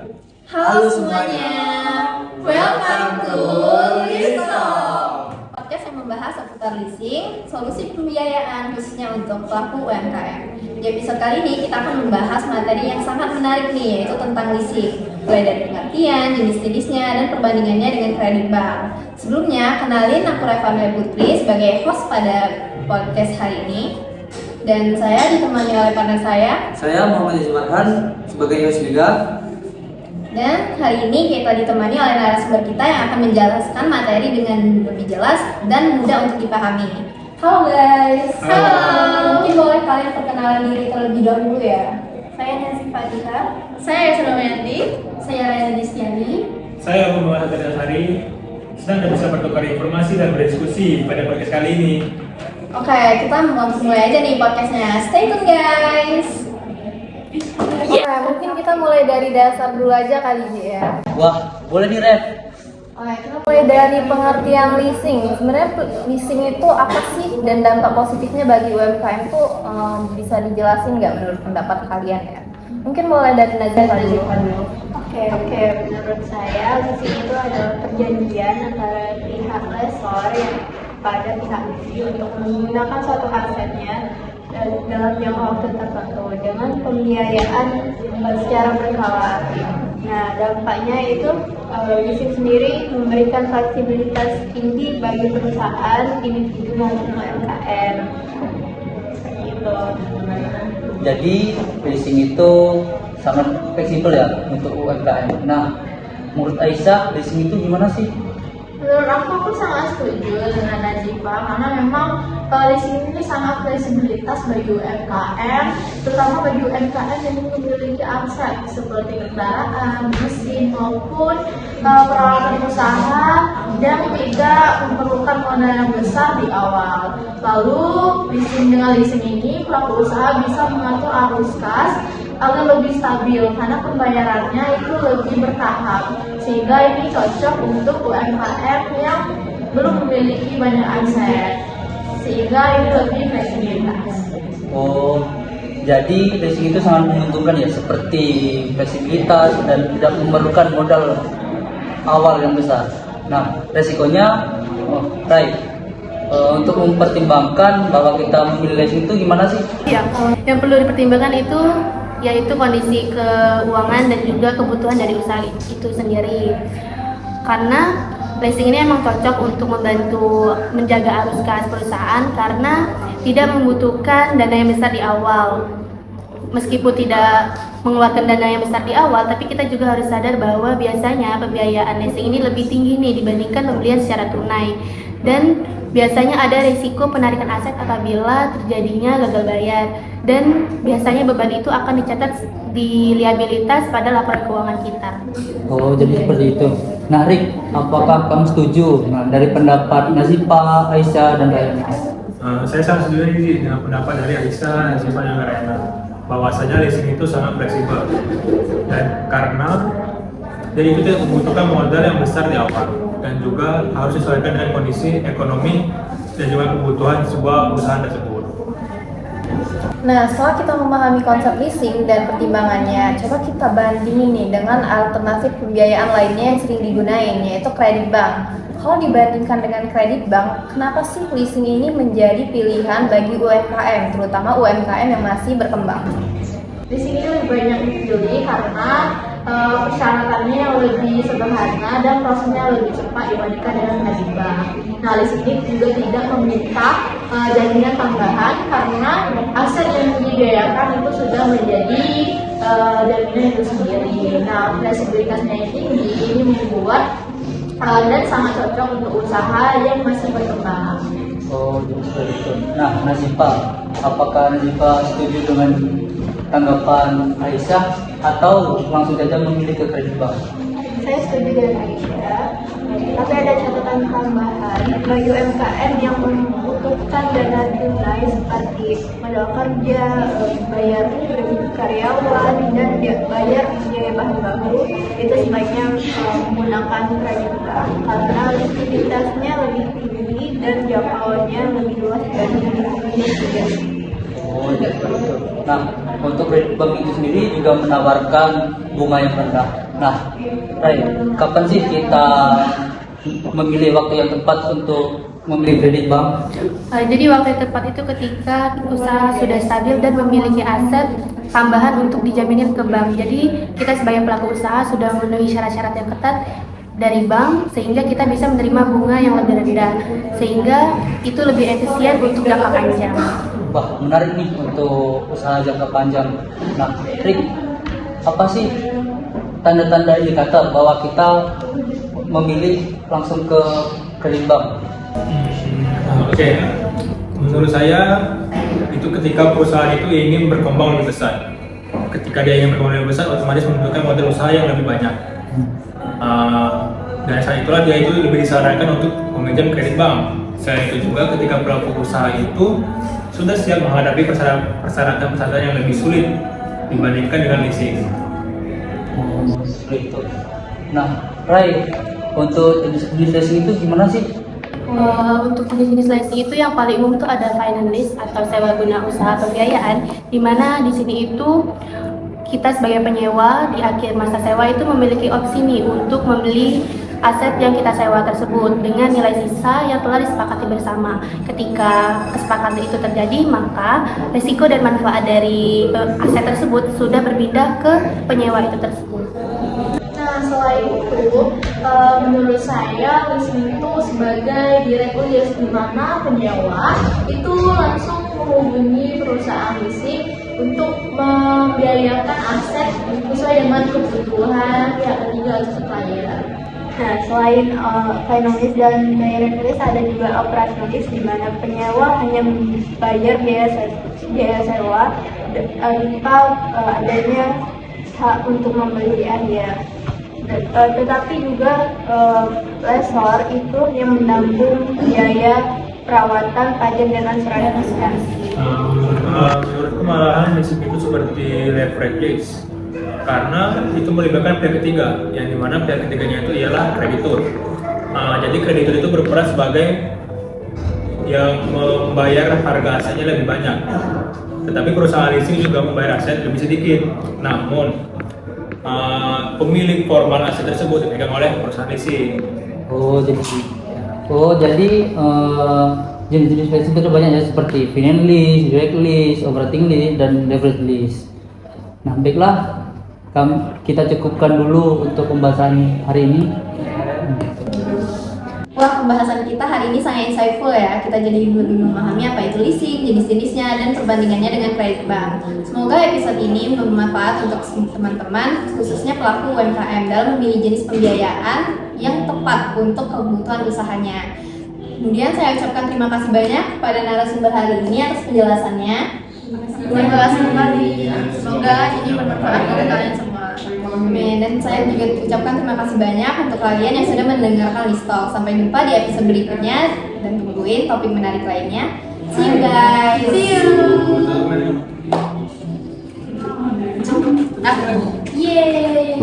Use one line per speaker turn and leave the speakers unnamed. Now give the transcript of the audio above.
Halo semuanya, welcome to Leasing, podcast yang membahas seputar leasing, solusi pembiayaan khususnya untuk pelaku UMKM. Di episode kali ini kita akan membahas materi yang sangat menarik nih, yaitu tentang leasing, mulai dari pengertian, jenis-jenisnya, dan perbandingannya dengan kredit bank. Sebelumnya, kenalin aku Reva Mel Putri sebagai host pada podcast hari ini. Dan saya ditemani oleh partner saya
Muhammad Yazid Marhan sebagai host juga.
Dan hari ini kita ditemani oleh narasumber kita yang akan menjelaskan materi dengan lebih jelas dan mudah untuk dipahami. Halo guys.
Halo.
Mungkin boleh kalian perkenalan diri terlebih dahulu ya. Saya Nancy Fatiha.
Saya Suromiyanti.
Saya Raya Distiani.
Saya Muhammad Hari. Senang bisa bertukar informasi dan berdiskusi pada podcast kali ini.
Oke, kita langsung mulai aja nih podcastnya. Stay tune guys. Oke, mungkin kita mulai dari dasar dulu aja kali ya.
Wah, boleh nih Rev.
Oke, kita mulai dari pengertian leasing. Sebenarnya leasing itu apa sih dan dampak positifnya bagi UMKM itu bisa dijelasin nggak menurut pendapat kalian ya? Mungkin mulai dari Nazar dulu.
Oke. Menurut saya leasing itu adalah perjanjian antara pihak lessor yang pada pihak leasing untuk menggunakan suatu asetnya dalam jangka waktu tertentu dengan pembiayaan secara berkala. Nah, dampaknya itu leasing sendiri memberikan fleksibilitas tinggi bagi perusahaan, individu maupun UMKM. Seperti itu.
Jadi leasing itu sangat fleksibel ya untuk UMKM. Nah, menurut Aisyah, leasing itu gimana sih?
Menurut aku sangat setuju dengan Nazifa karena memang leasing ini sangat fleksibilitas bagi UMKM, terutama bagi UMKM yang memiliki aset seperti kendaraan, mesin maupun peralatan usaha dan tidak memerlukan modal yang besar di awal. Lalu dengan leasing ini pelaku usaha bisa mengatur arus kas agar lebih stabil karena pembayarannya itu lebih bertahap, sehingga ini cocok untuk UMKM yang belum memiliki banyak aset, sehingga ini lebih fleksibilitas.
Oh, jadi leasing itu sangat menguntungkan ya, seperti fleksibilitas dan tidak memerlukan modal awal yang besar. Nah, resikonya, untuk mempertimbangkan bahwa kita memilih leasing itu gimana sih?
Ya, yang perlu dipertimbangkan itu yaitu kondisi keuangan dan juga kebutuhan dari usaha itu sendiri. Karena leasing ini emang cocok untuk membantu menjaga arus kas perusahaan karena tidak membutuhkan dana yang besar di awal. Meskipun tidak mengeluarkan dana yang besar di awal, tapi kita juga harus sadar bahwa biasanya pembiayaan leasing ini lebih tinggi nih dibandingkan pembelian secara tunai. Dan biasanya ada risiko penarikan aset apabila terjadinya gagal bayar. Dan biasanya beban itu akan dicatat di liabilitas pada laporan keuangan kita.
Oh, jadi seperti itu. Nah, Rik, apakah kamu setuju dari pendapat Nazifa, Aisyah, dan Rayana?
Saya sangat setuju nih dengan pendapat dari Aisyah, Nazifa, dan Rayana bahwasanya leasing itu sangat fleksibel dan karena jadi itu tidak membutuhkan modal yang besar di awal dan juga harus disesuaikan dengan kondisi ekonomi dan juga kebutuhan sebuah perusahaan tersebut.
Nah, setelah kita memahami konsep leasing dan pertimbangannya, coba kita bandingin nih dengan alternatif pembiayaan lainnya yang sering digunain, yaitu kredit bank. Kalau dibandingkan dengan kredit bank, kenapa sih leasing ini menjadi pilihan bagi UMKM, terutama UMKM yang masih berkembang?
Leasing ini lebih banyak dipilih karena persyaratannya yang lebih sederhana dan prosesnya lebih cepat dibandingkan dengan kredit bank. Nah, leasing ini juga tidak meminta jaminan tambahan karena aset yang dibiayakan itu sudah menjadi jaminan itu sendiri. Nah, fleksibilitasnya yang tinggi ini membuat dan sangat cocok untuk usaha yang masih berkembang.
Oh, jadi seperti itu. Nah, Nazifa, apakah Nazifa setuju dengan tanggapan Aisyah atau langsung saja memilih ke kredit bank?
Saya setuju dengan Aisyah, tapi ada catatan tambahan bagi UMKM yang membutuhkan dana tunai seperti modal kerja, bayar karyawan, dan bayar biaya bahan baku, itu sebaiknya menggunakan kredit bank karena likuiditasnya lebih tinggi dan jangkauannya lebih luas dari kredit.
Oh, jadi seperti itu. Nah, untuk kredit bank itu sendiri juga menawarkan bunga yang rendah. Nah, Ray, kapan sih kita memilih waktu yang tepat untuk memilih kredit bank?
Jadi waktu yang tepat itu ketika usaha sudah stabil dan memiliki aset tambahan untuk dijaminin ke bank. Jadi kita sebagai pelaku usaha sudah memenuhi syarat-syarat yang ketat dari bank sehingga kita bisa menerima bunga yang lebih rendah, sehingga itu lebih efisien untuk jangka panjang.
Wah, menarik nih untuk usaha jangka panjang. Nah, Rick, apa sih tanda-tanda indikator bahwa kita memilih langsung ke kredit bank?
Oke, menurut saya itu ketika perusahaan itu ingin berkembang lebih besar. Ketika dia ingin berkembang lebih besar, otomatis membutuhkan modal usaha yang lebih banyak. Dan saat itulah dia itu lebih disarankan untuk meminjam kredit bank. Selain itu juga ketika pelaku usaha itu sudah siap menghadapi persyaratan yang lebih sulit dibandingkan dengan leasing.
Seperti itu. Nah, Ray, untuk jenis leasing itu gimana sih?
Untuk jenis-jenis leasing itu yang paling umum itu ada finance lease atau sewa guna usaha pembiayaan, di mana di sini itu kita sebagai penyewa di akhir masa sewa itu memiliki opsi nih untuk membeli aset yang kita sewa tersebut dengan nilai sisa yang telah disepakati bersama. Ketika kesepakatan itu terjadi, maka risiko dan manfaat dari aset tersebut sudah berpindah ke penyewa itu tersebut.
Nah, selain itu, menurut saya leasing itu sebagai direct lease, di mana penyewa itu langsung menghubungi perusahaan leasing untuk membiayakan aset sesuai dengan kebutuhan pihak ketiga atau supplier.
Nah, selain finance dan direct lease, ada juga operational lease, di mana penyewa hanya membayar biaya sewa tanpa adanya hak untuk membeli area. Tetapi juga lessor itu yang menanggung biaya perawatan, pajak dan asuransi.
Menurutku malahan leasing itu seperti leverage lease, karena itu melibatkan pihak ketiga, yang dimana pihak ketiganya itu ialah kreditur. Jadi kreditur itu berperan sebagai yang membayar harga asetnya lebih banyak, tetapi perusahaan leasing juga membayar aset lebih sedikit. Namun pemilik formal aset tersebut dipegang oleh perusahaan leasing.
Jadi jenis-jenis leasing itu banyak ya, seperti finance lease, direct lease, operating lease, dan leverage lease. Nah, baiklah, kita cukupkan dulu untuk pembahasan hari ini.
Wah, pembahasan kita hari ini sangat insightful ya. Kita jadi lebih memahami apa itu leasing, jenis-jenisnya, dan perbandingannya dengan kredit bank. Semoga episode ini bermanfaat untuk teman-teman, khususnya pelaku UMKM, dalam memilih jenis pembiayaan yang tepat untuk kebutuhan usahanya. Kemudian saya ucapkan terima kasih banyak kepada narasumber hari ini atas penjelasannya. Terima kasih kembali. Semoga ini bermanfaat untuk kalian semua. Amin. Dan saya juga ucapkan terima kasih banyak untuk kalian yang sudah mendengarkan Listalk. Sampai jumpa di episode berikutnya dan tungguin topik menarik lainnya. See you guys. See you. Yeay.